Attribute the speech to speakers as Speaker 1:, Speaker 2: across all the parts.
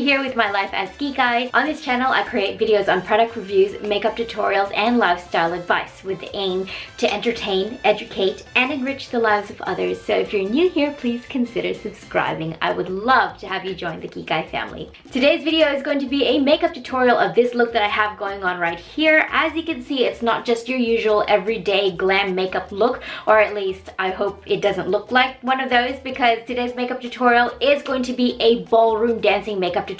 Speaker 1: here with my life as Geekai. On this channel, I create videos on product reviews, makeup tutorials, and lifestyle advice with the aim to entertain, educate, and enrich the lives of others. So if you're new here, please consider subscribing. I would love to have you join the Geekai family. Today's video is going to be a makeup tutorial of this look that I have going on right here. As you can see, it's not just your usual everyday glam makeup look, or at least I hope it doesn't look like one of those, because today's makeup tutorial is going to be a ballroom dancing makeup tutorial.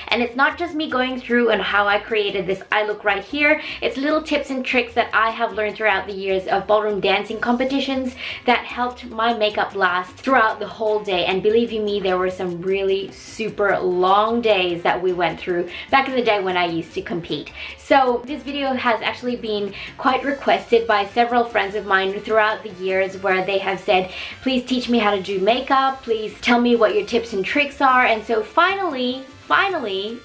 Speaker 1: And it's not just me going through and how I created this eye look right here. It's little tips and tricks that I have learned throughout the years of ballroom dancing competitions that helped my makeup last throughout the whole day. And believe you me, there were some really super long days that we went through back in the day when I used to compete. So this video has actually been quite requested by several friends of mine throughout the years, where they have said, please teach me how to do makeup, please tell me what your tips and tricks are. And so finally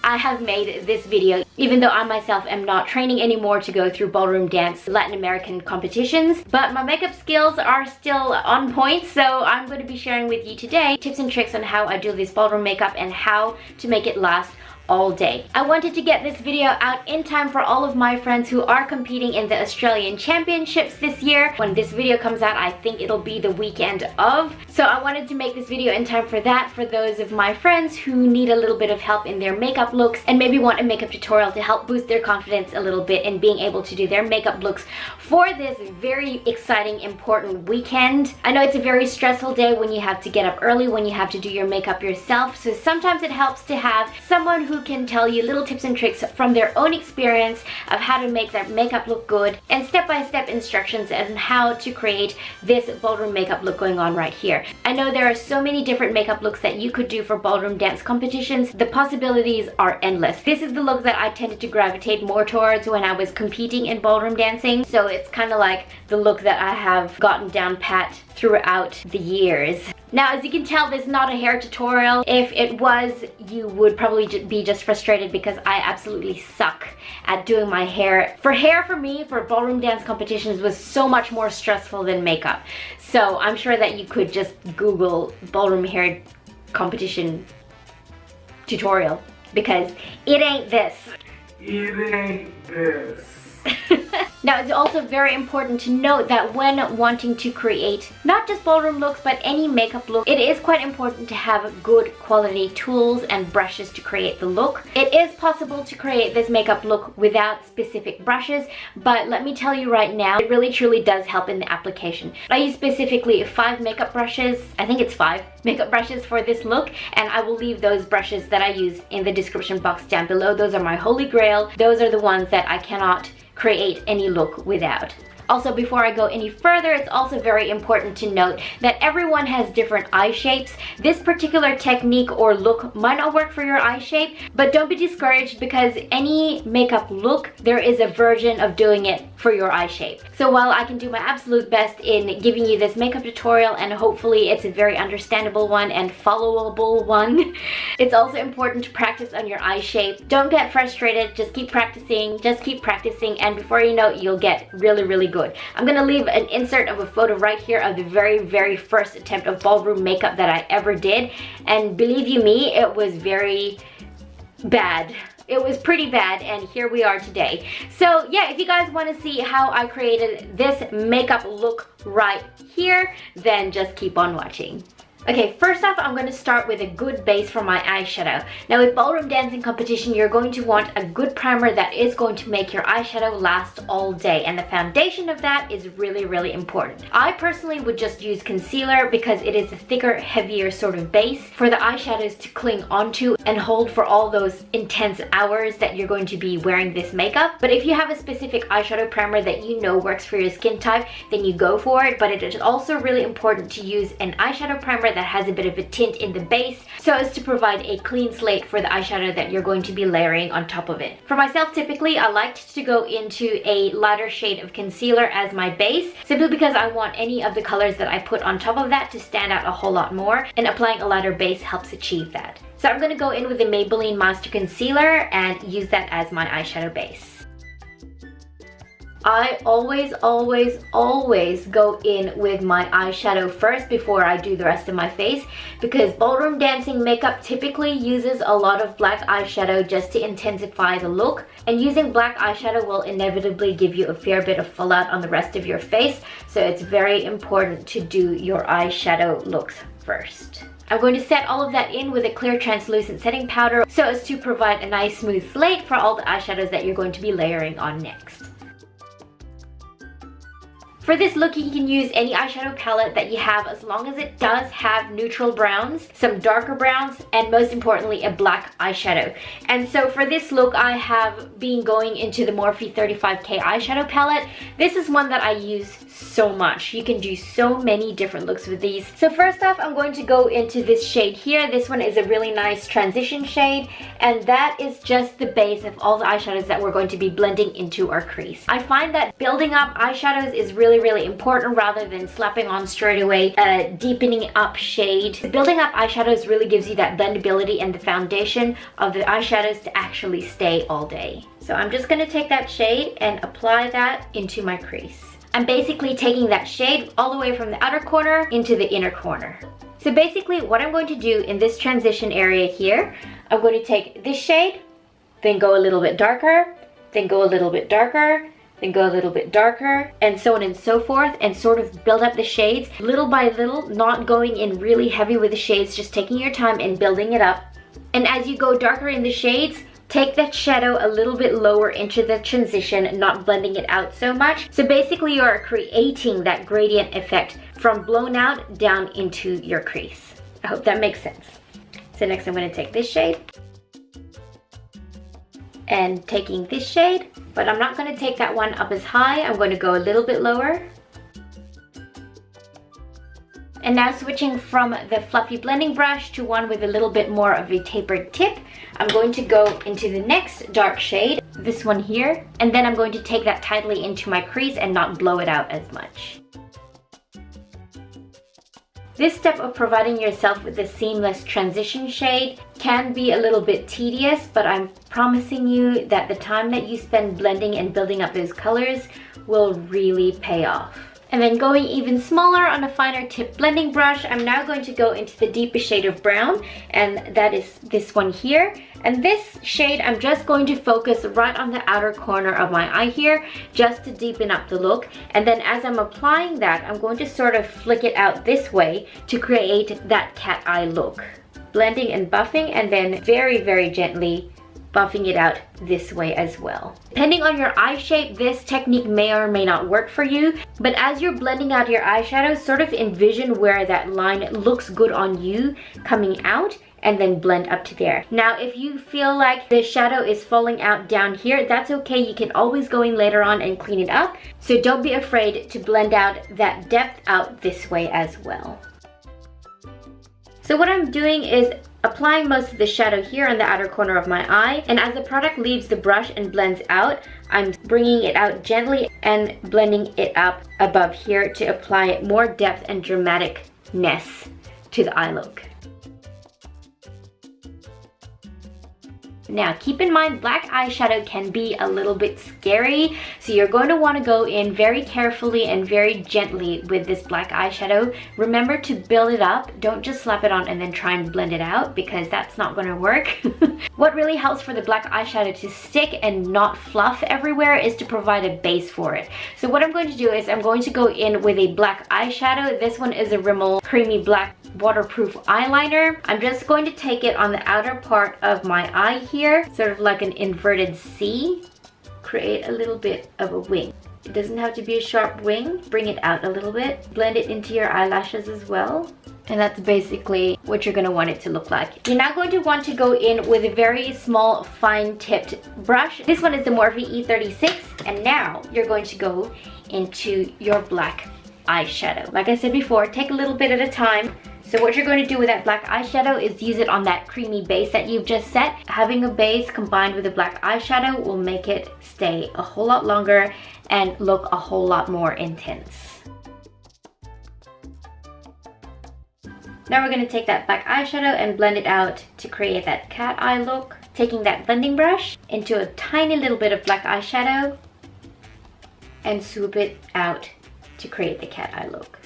Speaker 1: I have made this video, even though I myself am not training anymore to go through ballroom dance Latin American competitions, but my makeup skills are still on point. So I'm going to be sharing with you today tips and tricks on how I do this ballroom makeup and how to make it last all day. I wanted to get this video out in time for all of my friends who are competing in the Australian Championships this year. When this video comes out, I think it'll be the weekend of. So I wanted to make this video in time for that, for those of my friends who need a little bit of help in their makeup looks and maybe want a makeup tutorial to help boost their confidence a little bit in being able to do their makeup looks for this very exciting, important weekend. I know it's a very stressful day when you have to get up early, when you have to do your makeup yourself. So sometimes it helps to have someone who can tell you little tips and tricks from their own experience of how to make their makeup look good, and step-by-step instructions on how to create this ballroom makeup look going on right here. I know there are so many different makeup looks that you could do for ballroom dance competitions. The possibilities are endless. This is the look that I tended to gravitate more towards when I was competing in ballroom dancing, so it's kind of like the look that I have gotten down pat throughout the years. Now, as you can tell, this is not a hair tutorial. If it was, you would probably be just frustrated because I absolutely suck at doing my hair. For me, for ballroom dance competitions, was so much more stressful than makeup. So I'm sure that you could just Google ballroom hair competition tutorial, because it ain't this.
Speaker 2: It ain't this.
Speaker 1: Now, it's also very important to note that when wanting to create not just ballroom looks but any makeup look, it is quite important to have good quality tools and brushes to create the look. It is possible to create this makeup look without specific brushes, but let me tell you right now, it really truly does help in the application. I use specifically 5 makeup brushes. I think it's 5 makeup brushes for this look, and I will leave those brushes that I use in the description box down below. Those are my holy grail. Those are the ones that I cannot create any look without. Also, before I go any further, it's also very important to note that everyone has different eye shapes. This particular technique or look might not work for your eye shape, but don't be discouraged, because any makeup look, there is a version of doing it for your eye shape. So while I can do my absolute best in giving you this makeup tutorial, and hopefully it's a very understandable one and followable one, it's also important to practice on your eye shape. Don't get frustrated, just keep practicing, and before you know it, you'll get really good. I'm gonna leave an insert of a photo right here of the very first attempt of ballroom makeup that I ever did, and believe you me, it was very bad. It was pretty bad, and here we are today. So yeah, if you guys want to see how I created this makeup look right here, then just keep on watching. Okay, first off, I'm going to start with a good base for my eyeshadow. Now, with ballroom dancing competition, you're going to want a good primer that is going to make your eyeshadow last all day, and the foundation of that is really important. I personally would just use concealer because it is a thicker, heavier sort of base for the eyeshadows to cling onto and hold for all those intense hours that you're going to be wearing this makeup. But if you have a specific eyeshadow primer that you know works for your skin type, then you go for it. But it is also really important to use an eyeshadow primer that has a bit of a tint in the base, so as to provide a clean slate for the eyeshadow that you're going to be layering on top of it. For myself, typically I liked to go into a lighter shade of concealer as my base, simply because I want any of the colors that I put on top of that to stand out a whole lot more, and applying a lighter base helps achieve that. So I'm going to go in with the Maybelline Master Concealer and use that as my eyeshadow base. I always go in with my eyeshadow first before I do the rest of my face, because ballroom dancing makeup typically uses a lot of black eyeshadow just to intensify the look, and using black eyeshadow will inevitably give you a fair bit of fallout on the rest of your face, so it's very important to do your eyeshadow looks first. I'm going to set all of that in with a clear translucent setting powder so as to provide a nice smooth slate for all the eyeshadows that you're going to be layering on next. For this look, you can use any eyeshadow palette that you have as long as it does have neutral browns, some darker browns, and most importantly, a black eyeshadow. And so for this look, I have been going into the Morphe 35K eyeshadow palette. This is one that I use so much. You can do so many different looks with these. So first off, I'm going to go into this shade here. This one is a really nice transition shade, and that is just the base of all the eyeshadows that we're going to be blending into our crease. I find that building up eyeshadows is really important rather than slapping on straight away a deepening up shade. Building up eyeshadows really gives you that blendability and the foundation of the eyeshadows to actually stay all day. So I'm just going to take that shade and apply that into my crease. I'm basically taking that shade all the way from the outer corner into the inner corner. So basically what I'm going to do in this transition area here, I'm going to take this shade, then go a little bit darker, then go a little bit darker, then go a little bit darker, and so on and so forth, and sort of build up the shades little by little, not going in really heavy with the shades, just taking your time and building it up. And as you go darker in the shades, take that shadow a little bit lower into the transition, not blending it out so much. So basically you are creating that gradient effect from blown out down into your crease. I hope that makes sense. So next I'm going to take this shade and taking this shade, but I'm not going to take that one up as high. I'm going to go a little bit lower. And now switching from the fluffy blending brush to one with a little bit more of a tapered tip, I'm going to go into the next dark shade, this one here, and then I'm going to take that tightly into my crease and not blow it out as much. This step of providing yourself with a seamless transition shade can be a little bit tedious, but I'm promising you that the time that you spend blending and building up those colors will really pay off. And then going even smaller on a finer tip blending brush, I'm now going to go into the deepest shade of brown, and that is this one here. And this shade, I'm just going to focus right on the outer corner of my eye here, just to deepen up the look. And then as I'm applying that, I'm going to sort of flick it out this way to create that cat eye look. Blending and buffing, and then very gently buffing it out this way as well. Depending on your eye shape, this technique may or may not work for you, but as you're blending out your eyeshadow, sort of envision where that line looks good on you coming out, and then blend up to there. Now, if you feel like the shadow is falling out down here, that's okay. You can always go in later on and clean it up. So don't be afraid to blend out that depth out this way as well. So what I'm doing is applying most of the shadow here on the outer corner of my eye, and as the product leaves the brush and blends out, I'm bringing it out gently and blending it up above here to apply more depth and dramaticness to the eye look. Now, keep in mind, black eyeshadow can be a little bit scary, so you're going to want to go in very carefully and very gently with this black eyeshadow. Remember to build it up. Don't just slap it on and then try and blend it out, because that's not going to work. What really helps for the black eyeshadow to stick and not fluff everywhere is to provide a base for it. So what I'm going to do is I'm going to go in with a black eyeshadow. This one is a Rimmel Creamy Black Waterproof Eyeliner. I'm just going to take it on the outer part of my eye here, sort of like an inverted C. Create a little bit of a wing. It doesn't have to be a sharp wing. Bring it out a little bit. Blend it into your eyelashes as well. And that's basically what you're going to want it to look like. You're now going to want to go in with a very small, fine-tipped brush. This one is the Morphe E36. And now you're going to go into your black eyeshadow. Like I said before, take a little bit at a time. So what you're going to do with that black eyeshadow is use it on that creamy base that you've just set. Having a base combined with a black eyeshadow will make it stay a whole lot longer and look a whole lot more intense. Now we're going to take that black eyeshadow and blend it out to create that cat eye look. Taking that blending brush into a tiny little bit of black eyeshadow and swoop it out to create the cat eye look.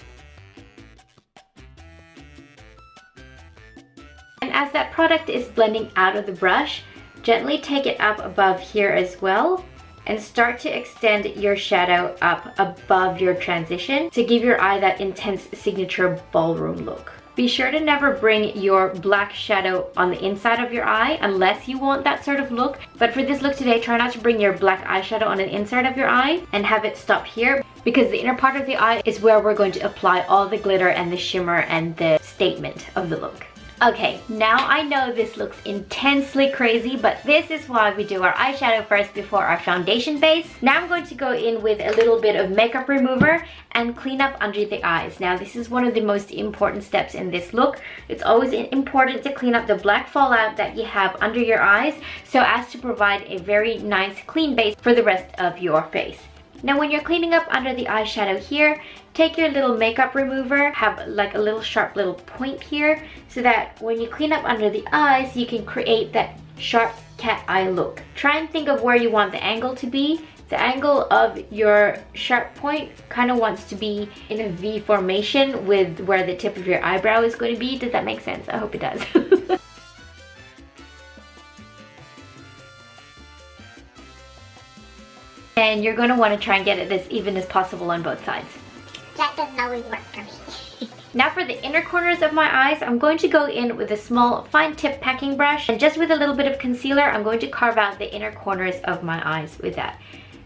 Speaker 1: And as that product is blending out of the brush, gently take it up above here as well and start to extend your shadow up above your transition to give your eye that intense signature ballroom look. Be sure to never bring your black shadow on the inside of your eye unless you want that sort of look. But for this look today, try not to bring your black eyeshadow on the inside of your eye and have it stop here, because the inner part of the eye is where we're going to apply all the glitter and the shimmer and the statement of the look. Okay, now I know this looks intensely crazy, but this is why we do our eyeshadow first before our foundation base. Now I'm going to go in with a little bit of makeup remover and clean up under the eyes. Now this is one of the most important steps in this look. It's always important to clean up the black fallout that you have under your eyes so as to provide a very nice clean base for the rest of your face. Now when you're cleaning up under the eyeshadow here, take your little makeup remover, have like a little sharp little point here so that when you clean up under the eyes, you can create that sharp cat eye look. Try and think of where you want the angle to be. The angle of your sharp point kind of wants to be in a V formation with where the tip of your eyebrow is going to be. Does that make sense? I hope it does. And you're going to want to try and get it as even as possible on both sides.
Speaker 3: That doesn't always work for me.
Speaker 1: Now for the inner corners of my eyes, I'm going to go in with a small fine tip packing brush, and just with a little bit of concealer, I'm going to carve out the inner corners of my eyes with that.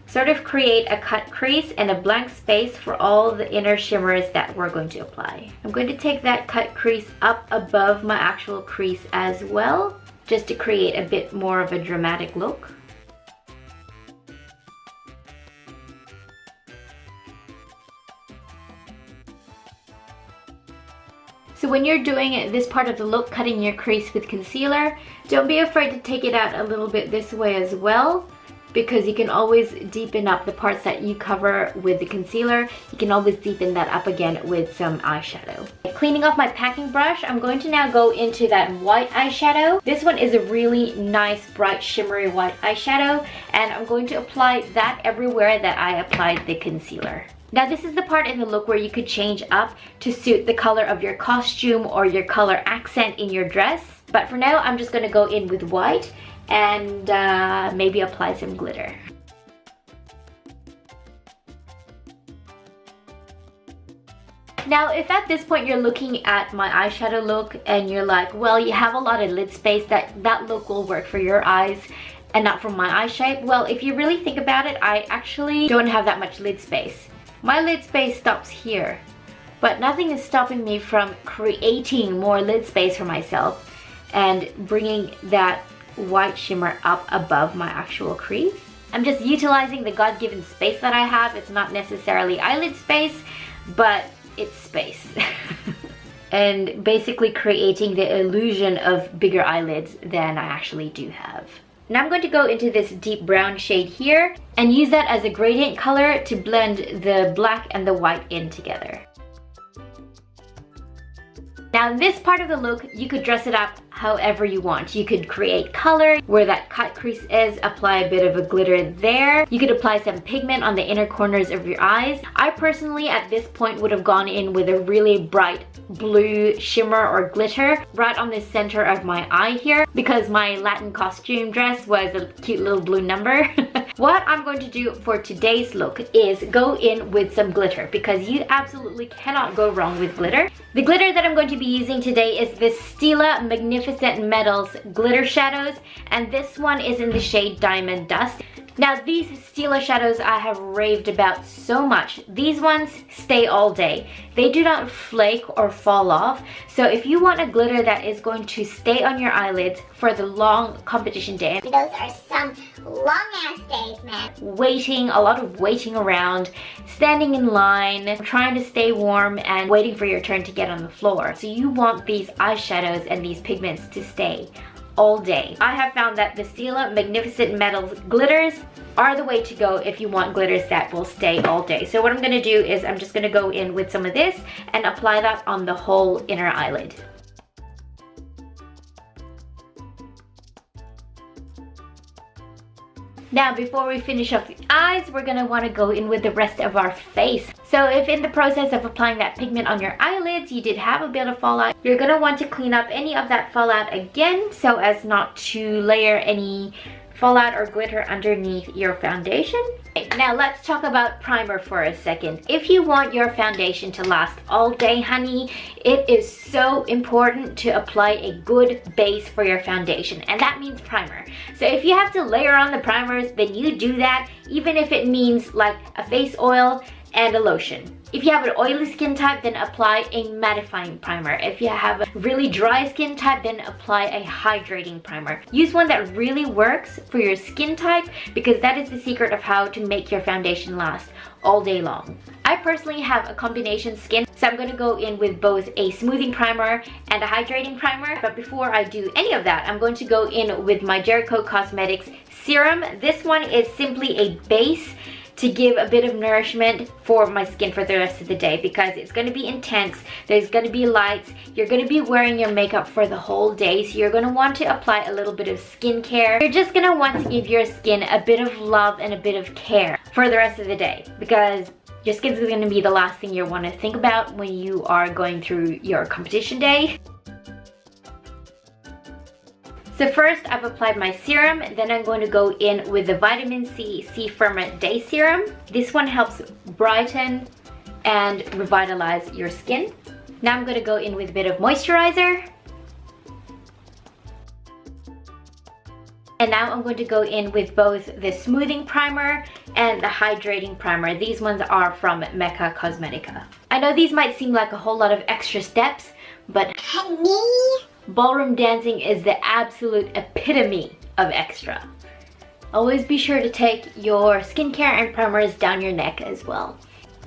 Speaker 1: Sort of create a cut crease and a blank space for all the inner shimmers that we're going to apply. I'm going to take that cut crease up above my actual crease as well, just to create a bit more of a dramatic look. So when you're doing this part of the look, cutting your crease with concealer, don't be afraid to take it out a little bit this way as well, because you can always deepen up the parts that you cover with the concealer. You can always deepen that up again with some eyeshadow. Cleaning off my packing brush, I'm going to now go into that white eyeshadow. This one is a really nice, bright, shimmery white eyeshadow, and I'm going to apply that everywhere that I applied the concealer. Now this is the part in the look where you could change up to suit the color of your costume or your color accent in your dress. But for now, I'm just going to go in with white and maybe apply some glitter. Now if at this point you're looking at my eyeshadow look and you're like, well, you have a lot of lid space, that look will work for your eyes and not for my eye shape. Well, if you really think about it, I actually don't have that much lid space. My lid space stops here, but nothing is stopping me from creating more lid space for myself and bringing that white shimmer up above my actual crease. I'm just utilizing the God-given space that I have. It's not necessarily eyelid space, but it's space. And basically creating the illusion of bigger eyelids than I actually do have. Now I'm going to go into this deep brown shade here and use that as a gradient color to blend the black and the white in together. Now in this part of the look, you could dress it up however you want. You could create color where that cut crease is, apply a bit of a glitter there. You could apply some pigment on the inner corners of your eyes. I personally at this point would have gone in with a really bright blue shimmer or glitter right on the center of my eye here, because my Latin costume dress was a cute little blue number. What I'm going to do for today's look is go in with some glitter, because you absolutely cannot go wrong with glitter. The glitter that I'm going to be using today is this Stila Magnificent Metals glitter shadows, and this one is in the shade Diamond Dust. Now these Stila shadows I have raved about so much. These ones stay all day. They do not flake or fall off. So if you want a glitter that is going to stay on your eyelids for the long competition day.
Speaker 3: Those are some long ass days, man.
Speaker 1: Waiting, a lot of waiting around, standing in line, trying to stay warm and waiting for your turn to get on the floor. So you want these eyeshadows and these pigments to stay all day. I have found that the Stila Magnificent Metals glitters are the way to go if you want glitters that will stay all day. So what I'm going to do is I'm just going to go in with some of this and apply that on the whole inner eyelid. Now, before we finish off the eyes, we're gonna wanna go in with the rest of our face. So if in the process of applying that pigment on your eyelids, you did have a bit of fallout, you're gonna want to clean up any of that fallout again so as not to layer any fallout or glitter underneath your foundation. Now let's talk about primer for a second. If you want your foundation to last all day, honey, it is so important to apply a good base for your foundation, and that means primer. So if you have to layer on the primers, then you do that, even if it means like a face oil and a lotion. If you have an oily skin type, then apply a mattifying primer. If you have a really dry skin type, then apply a hydrating primer. Use one that really works for your skin type, because that is the secret of how to make your foundation last all day long. I personally have a combination skin, so I'm going to go in with both a smoothing primer and a hydrating primer. But before I do any of that, I'm going to go in with my Jericho Cosmetics serum. This one is simply a base to give a bit of nourishment for my skin for the rest of the day, because it's going to be intense, there's going to be lights, you're going to be wearing your makeup for the whole day, so you're going to want to apply a little bit of skincare. You're just going to want to give your skin a bit of love and a bit of care for the rest of the day, because your skin is going to be the last thing you want to think about when you are going through your competition day. So first I've applied my serum, then I'm going to go in with the Vitamin C Firma Day Serum. This one helps brighten and revitalize your skin. Now I'm going to go in with a bit of moisturizer. And now I'm going to go in with both the smoothing primer and the hydrating primer. These ones are from Mecca Cosmetica. I know these might seem like a whole lot of extra steps, but
Speaker 3: Honey?
Speaker 1: Ballroom dancing is the absolute epitome of extra. Always be sure to take your skincare and primers down your neck as well.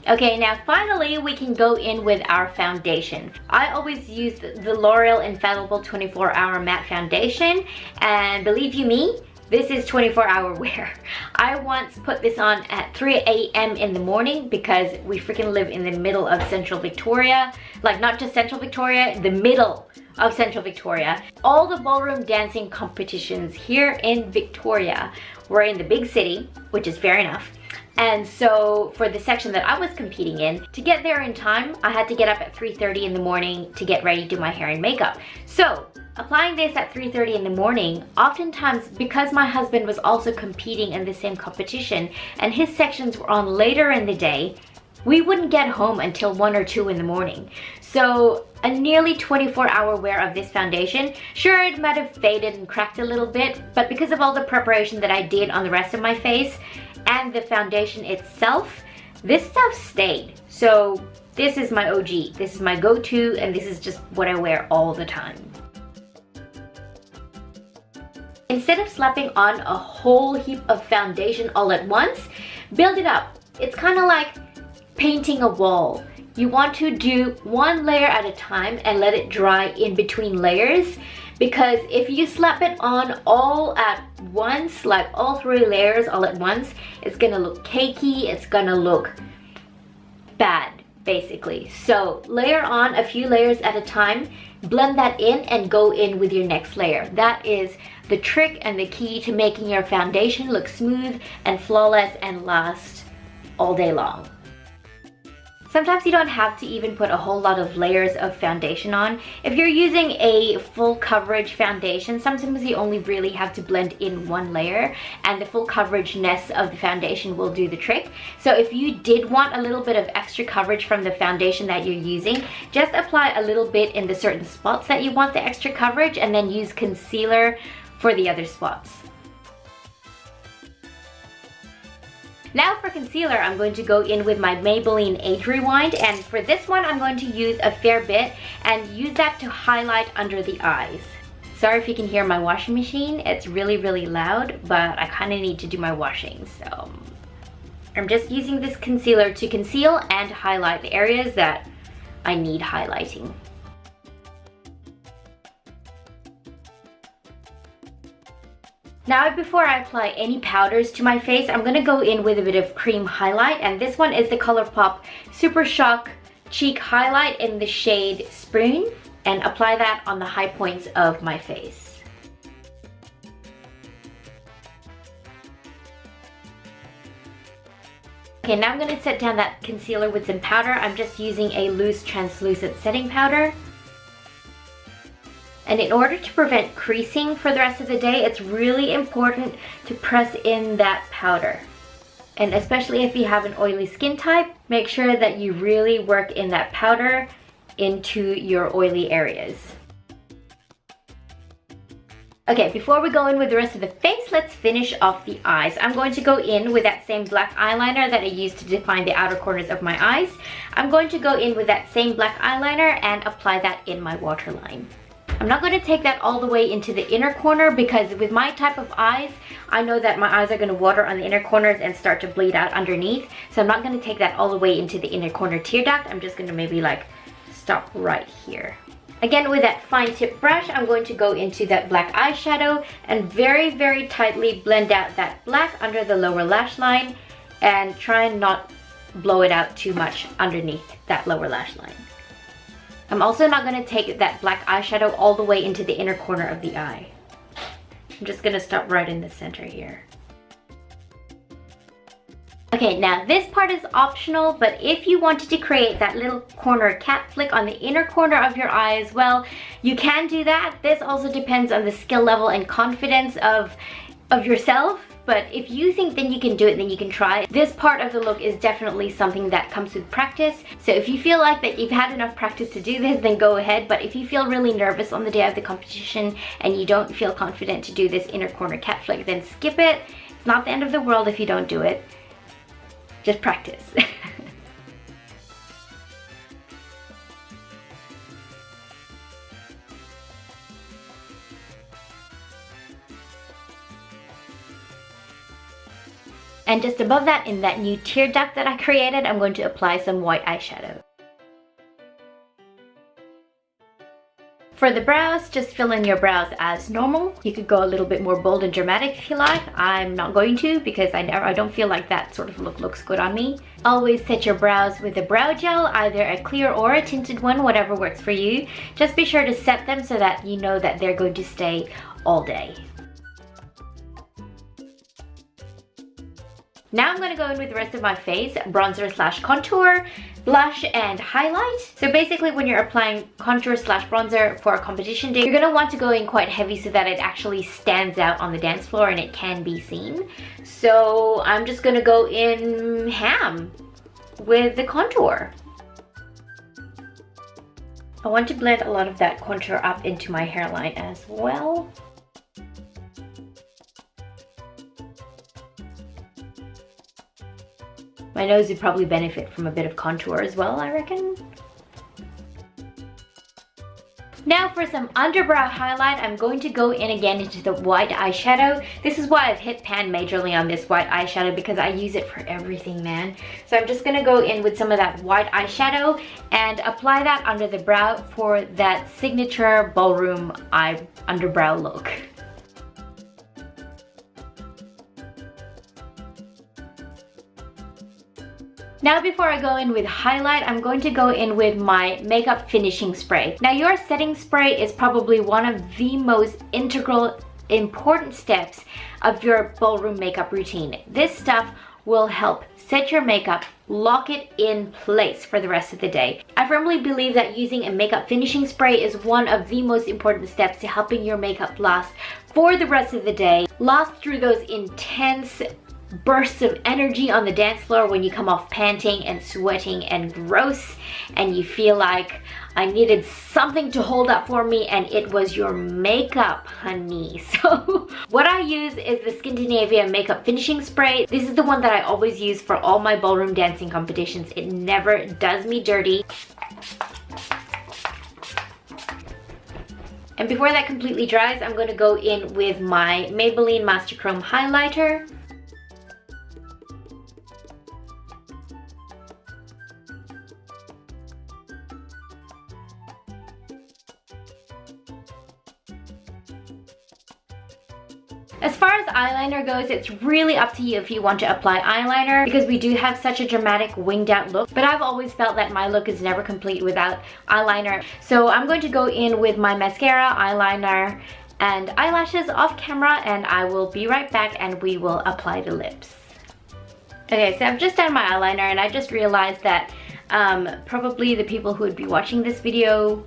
Speaker 1: Okay, now finally we can go in with our foundation. I always use the L'Oreal Infallible 24-Hour Matte Foundation, and believe you me, this is 24-hour wear. I once put this on at 3 a.m. in the morning because we freaking live in the middle of Central Victoria. Like, not just Central Victoria, the middle of Central Victoria. All the ballroom dancing competitions here in Victoria were in the big city, which is fair enough. And so for the section that I was competing in, to get there in time, I had to get up at 3:30 in the morning to get ready to do my hair and makeup. So applying this at 3:30 in the morning, oftentimes because my husband was also competing in the same competition and his sections were on later in the day, we wouldn't get home until 1 or 2 in the morning. So a nearly 24-hour wear of this foundation, sure, it might have faded and cracked a little bit, but because of all the preparation that I did on the rest of my face and the foundation itself, this stuff stayed. So this is my OG, this is my go-to, and this is just what I wear all the time. Instead of slapping on a whole heap of foundation all at once, build it up. It's kind of like painting a wall. You want to do one layer at a time and let it dry in between layers, because if you slap it on all at once, like all 3 layers all at once, it's gonna look cakey, it's gonna look bad basically. So layer on a few layers at a time, blend that in and go in with your next layer. That is the trick and the key to making your foundation look smooth and flawless and last all day long. Sometimes you don't have to even put a whole lot of layers of foundation on. If you're using a full coverage foundation, sometimes you only really have to blend in 1 layer, and the full coverageness of the foundation will do the trick. So if you did want a little bit of extra coverage from the foundation that you're using, just apply a little bit in the certain spots that you want the extra coverage, and then use concealer for the other spots. Now for concealer, I'm going to go in with my Maybelline Age Rewind, and for this one I'm going to use a fair bit and use that to highlight under the eyes. Sorry if you can hear my washing machine, it's really loud, but I kind of need to do my washing, so I'm just using this concealer to conceal and highlight the areas that I need highlighting. Now before I apply any powders to my face, I'm gonna go in with a bit of cream highlight, and this one is the ColourPop Super Shock Cheek Highlight in the shade Spoon, and apply that on the high points of my face. Okay, now I'm going to set down that concealer with some powder. I'm just using a loose translucent setting powder. And in order to prevent creasing for the rest of the day, it's really important to press in that powder. And especially if you have an oily skin type, make sure that you really work in that powder into your oily areas. Okay, before we go in with the rest of the face, let's finish off the eyes. I'm going to go in with that same black eyeliner that I used to define the outer corners of my eyes. I'm going to go in with that same black eyeliner and apply that in my waterline. I'm not going to take that all the way into the inner corner because with my type of eyes, I know that my eyes are going to water on the inner corners and start to bleed out underneath. So I'm not going to take that all the way into the inner corner tear duct. I'm just going to maybe like stop right here. Again, with that fine tip brush, I'm going to go into that black eyeshadow and very, very tightly blend out that black under the lower lash line and try and not blow it out too much underneath that lower lash line. I'm also not going to take that black eyeshadow all the way into the inner corner of the eye. I'm just going to stop right in the center here. Okay, now this part is optional, but if you wanted to create that little corner cat flick on the inner corner of your eye as well, you can do that. This also depends on the skill level and confidence of yourself. But if you think then you can do it, then you can try. This part of the look is definitely something that comes with practice. So if you feel like that you've had enough practice to do this, then go ahead. But if you feel really nervous on the day of the competition and you don't feel confident to do this inner corner cat flick, then skip it. It's not the end of the world if you don't do it. Just practice. And just above that, in that new tear duct that I created, I'm going to apply some white eyeshadow. For the brows, just fill in your brows as normal. You could go a little bit more bold and dramatic if you like. I'm not going to because I don't feel like that sort of look looks good on me. Always set your brows with a brow gel, either a clear or a tinted one, whatever works for you. Just be sure to set them so that you know that they're going to stay all day. Now I'm going to go in with the rest of my face, bronzer slash contour, blush and highlight. So basically when you're applying contour slash bronzer for a competition day, you're going to want to go in quite heavy so that it actually stands out on the dance floor and it can be seen. So I'm just going to go in ham with the contour. I want to blend a lot of that contour up into my hairline as well. My nose would probably benefit from a bit of contour as well, I reckon. Now for some underbrow highlight, I'm going to go in again into the white eyeshadow. This is why I've hit pan majorly on this white eyeshadow, because I use it for everything, man. So I'm just gonna go in with some of that white eyeshadow and apply that under the brow for that signature ballroom underbrow look. Now before I go in with highlight, I'm going to go in with my makeup finishing spray. Now your setting spray is probably one of the most integral, important steps of your ballroom makeup routine. This stuff will help set your makeup, lock it in place for the rest of the day. I firmly believe that using a makeup finishing spray is one of the most important steps to helping your makeup last for the rest of the day, last through those intense bursts of energy on the dance floor when you come off panting and sweating and gross and you feel like I needed something to hold up for me, and it was your makeup, honey. So what I use is the Skindinavia makeup finishing spray. This is the one that I always use for all my ballroom dancing competitions. It never does me dirty. And before that completely dries, I'm going to go in with my Maybelline Master Chrome highlighter. As far as eyeliner goes, it's really up to you if you want to apply eyeliner, because we do have such a dramatic winged out look. But I've always felt that my look is never complete without eyeliner. So I'm going to go in with my mascara, eyeliner, and eyelashes off camera, and I will be right back and we will apply the lips. Okay, so I've just done my eyeliner and I just realized that probably the people who would be watching this video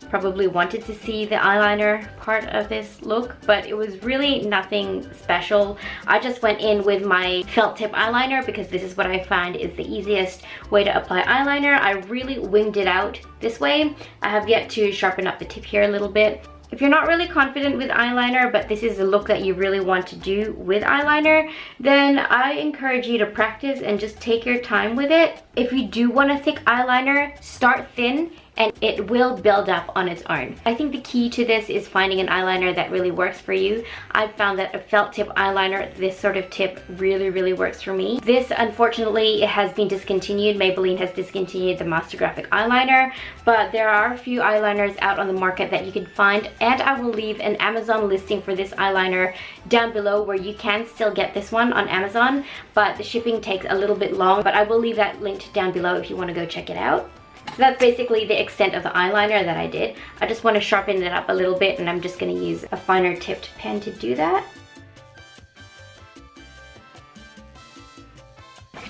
Speaker 1: probably wanted to see the eyeliner part of this look, but it was really nothing special. I just went in with my felt tip eyeliner because this is what I find is the easiest way to apply eyeliner. I really winged it out this way. I have yet to sharpen up the tip here a little bit. If you're not really confident with eyeliner, but this is a look that you really want to do with eyeliner, then I encourage you to practice and just take your time with it. If you do want a thick eyeliner, start thin and it will build up on its own. I think the key to this is finding an eyeliner that really works for you. I've found that a felt tip eyeliner, this sort of tip, really works for me. This, unfortunately, it has been discontinued. Maybelline has discontinued the Master Graphic eyeliner, but there are a few eyeliners out on the market that you can find, and I will leave an Amazon listing for this eyeliner down below where you can still get this one on Amazon, but the shipping takes a little bit long, but I will leave that linked down below if you want to go check it out. So that's basically the extent of the eyeliner that I did. I just want to sharpen it up a little bit and I'm just going to use a finer tipped pen to do that.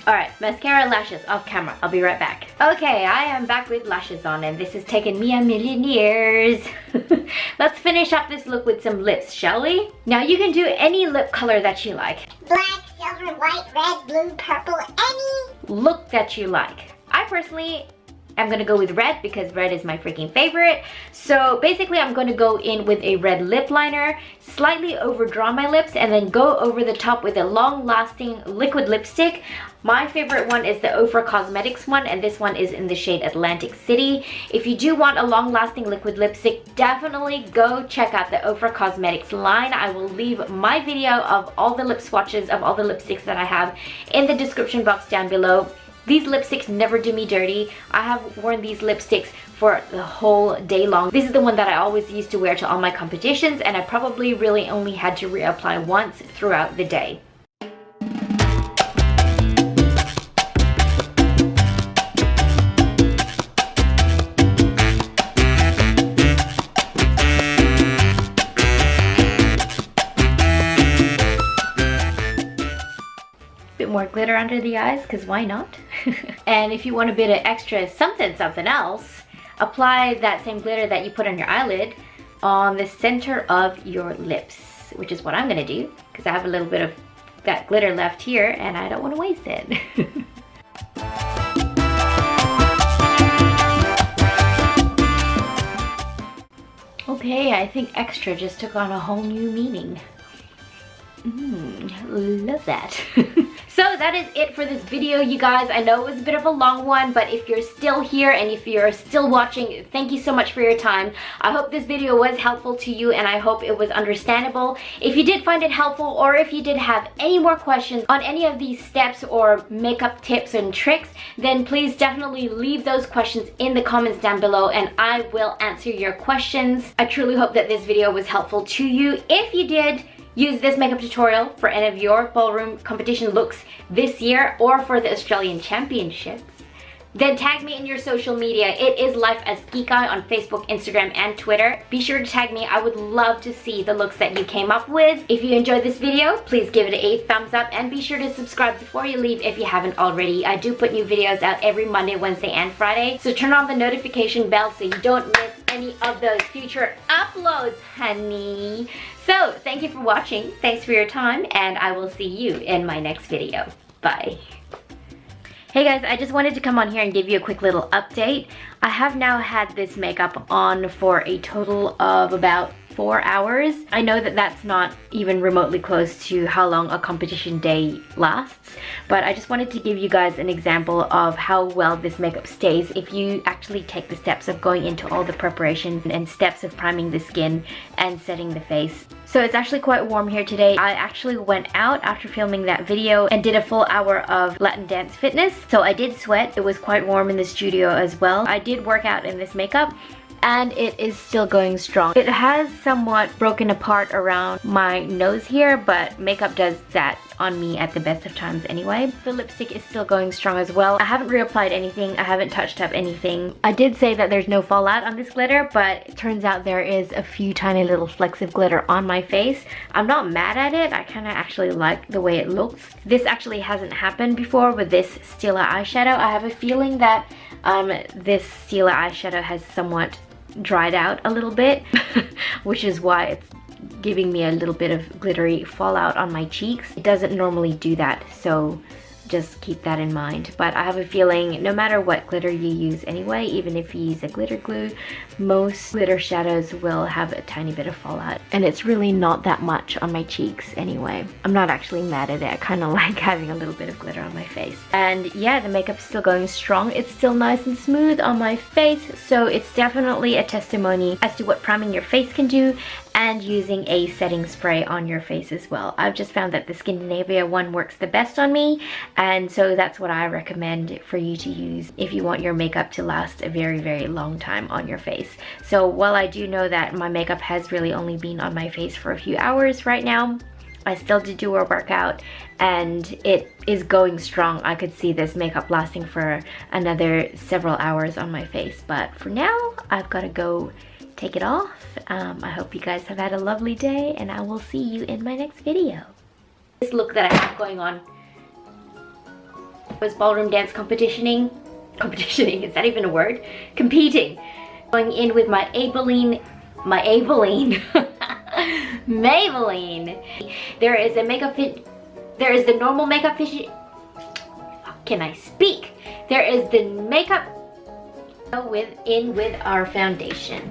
Speaker 1: Alright, mascara, lashes, off camera. I'll be right back. Okay, I am back with lashes on and this has taken me a million years. Let's finish up this look with some lips, shall we? Now you can do any lip color that you like.
Speaker 3: Black, silver, white, red, blue, purple, any
Speaker 1: look that you like. I personally I'm gonna go with red because red is my freaking favorite. So basically I'm gonna go in with a red lip liner, slightly overdraw my lips, and then go over the top with a long-lasting liquid lipstick. My favorite one is the Ofra Cosmetics one, and this one is in the shade Atlantic City. If you do want a long-lasting liquid lipstick, definitely go check out the Ofra Cosmetics line. I will leave my video of all the lip swatches of all the lipsticks that I have in the description box down below. These lipsticks never do me dirty. I have worn these lipsticks for the whole day long. This is the one that I always used to wear to all my competitions, and I probably really only had to reapply once throughout the day. More glitter under the eyes, because why not? And if you want a bit of extra something else, apply that same glitter that you put on your eyelid on the center of your lips, which is what I'm gonna do because I have a little bit of that glitter left here and I don't want to waste it. Okay, I think extra just took on a whole new meaning. Love that. So that is it for this video, you guys. I know it was a bit of a long one, but if you're still here and if you're still watching, thank you so much for your time. I hope this video was helpful to you and I hope it was understandable. If you did find it helpful, or if you did have any more questions on any of these steps or makeup tips and tricks, then please definitely leave those questions in the comments down below and I will answer your questions. I truly hope that this video was helpful to you. If you did, use this makeup tutorial for any of your ballroom competition looks this year or for the Australian Championships. Then tag me in your social media. It is Life as Geek Eye on Facebook, Instagram, and Twitter. Be sure to tag me. I would love to see the looks that you came up with. If you enjoyed this video, please give it a thumbs up and be sure to subscribe before you leave if you haven't already. I do put new videos out every Monday, Wednesday, and Friday, so turn on the notification bell so you don't miss any of those future uploads, honey. So thank you for watching, thanks for your time, and I will see you in my next video. Bye. Hey guys, I just wanted to come on here and give you a quick little update. I have now had this makeup on for a total of about 4 hours. I know that that's not even remotely close to how long a competition day lasts, but I just wanted to give you guys an example of how well this makeup stays if you actually take the steps of going into all the preparation and steps of priming the skin and setting the face. So it's actually quite warm here today. I actually went out after filming that video and did a full hour of Latin dance fitness. So I did sweat. It was quite warm in the studio as well. I did work out in this makeup. and it is still going strong. It has somewhat broken apart around my nose here, but makeup does that on me at the best of times anyway. The lipstick is still going strong as well. I haven't reapplied anything. I haven't touched up anything. I did say that there's no fallout on this glitter, but it turns out there is a few tiny little flecks of glitter on my face. I'm not mad at it. I kind of actually like the way it looks. This actually hasn't happened before with this Stila eyeshadow. I have a feeling that this Stila eyeshadow has somewhat dried out a little bit, which is why it's giving me a little bit of glittery fallout on my cheeks. It doesn't normally do that, so just keep that in mind. But I have a feeling no matter what glitter you use anyway, even if you use a glitter glue, most glitter shadows will have a tiny bit of fallout, and it's really not that much on my cheeks anyway. I'm not actually mad at it. I kind of like having a little bit of glitter on my face. And yeah, the makeup's still going strong. It's still nice and smooth on my face, so it's definitely a testimony as to what priming your face can do and using a setting spray on your face as well. I've just found that the Skindinavia one works the best on me, and so that's what I recommend for you to use if you want your makeup to last a very, very long time on your face. So while I do know that my makeup has really only been on my face for a few hours right now, I still did do a workout and it is going strong. I could see this makeup lasting for another several hours on my face, but for now I've got to go take it off. I hope you guys have had a lovely day, and I will see you in my next video. This look that I have going on was ballroom dance competitioning, is that even a word? Competing. Going in with my Maybelline. There is a makeup fit, there is the normal makeup fit, can I speak? There is the makeup with our foundation.